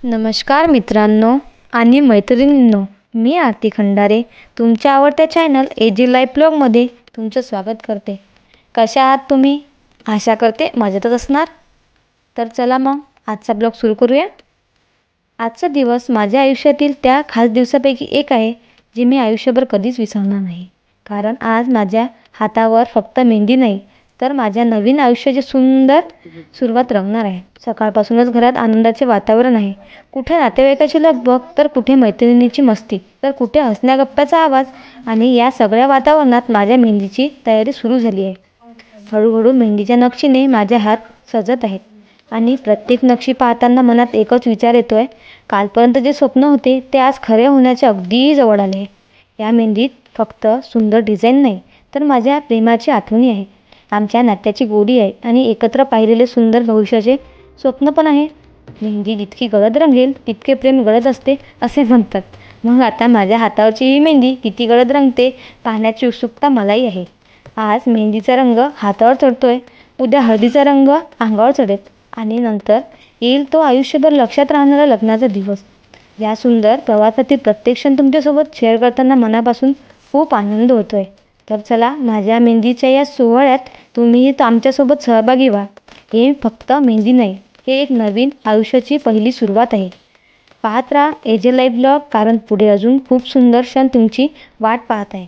नमस्कार मित्रांनो आणि मैत्रिणींनो, मी आरती खंडारे तुमच्या आवडत्या चॅनल एजी लाईफ ब्लॉगमध्ये तुमचं स्वागत करते. कशा आहात तुम्ही? आशा करते मजेतच असणार. तर चला मग आजचा ब्लॉग सुरू करूया. आजचा दिवस माझ्या आयुष्यातील त्या खास दिवसापैकी एक आहे जे मी आयुष्यभर कधीच विसरणार नाही. कारण आज माझ्या हातावर फक्त मेहंदी नाही तर माझ्या नवीन आयुष्याची सुंदर सुरुवात रंगणार आहे. सकाळपासूनच घरात आनंदाचे वातावरण आहे. कुठे नातेवाईकाची लगबग, तर कुठे मैत्रिणीची मस्ती, तर कुठे हसण्या गप्पाचा आवाज. आणि या सगळ्या वातावरणात माझ्या मेहंदीची तयारी सुरू झाली आहे. हळूहळू मेहंदीच्या नक्षीने माझे हात सजत आहेत आणि प्रत्येक नक्षी पाहताना मनात एकच विचार येतोय, कालपर्यंत जे स्वप्न होते ते आज खरे होण्याचे अगदी जवळ आले. या मेहंदीत फक्त सुंदर डिझाईन नाही तर माझ्या प्रेमाची आठवणी आहे, आमच्या नात्याची गोडी आहे आणि एकत्र पाहिलेले सुंदर भविष्याचे स्वप्न पण आहे. मेहंदी जितकी गडद रंगेल तितके प्रेम गडद असते असे म्हणतात. मग आता माझ्या हातावरची ही मेहंदी किती गडद रंगते पाहण्याची उत्सुकता मलाही आहे. आज मेहंदीचा रंग हातावर चढतोय, उद्या हळदीचा रंग अंगावर चढेल आणि नंतर येईल तो आयुष्यभर लक्षात राहणारा लग्नाचा दिवस. या सुंदर प्रवासातील प्रत्येक क्षण तुमच्यासोबत शेअर करताना मनापासून खूप आनंद होतोय. तर चला माझ्या मेहंदीच्या या सोहळ्यात तुम्हीही आमच्यासोबत सहभागी व्हा. हे फक्त मेहंदी नाही, हे एक नवीन आयुष्याची पहिली सुरुवात आहे. पाहत राहा एजे लाईफ ब्लॉग, कारण पुढे अजून खूप सुंदर क्षण तुमची वाट पाहत आहे.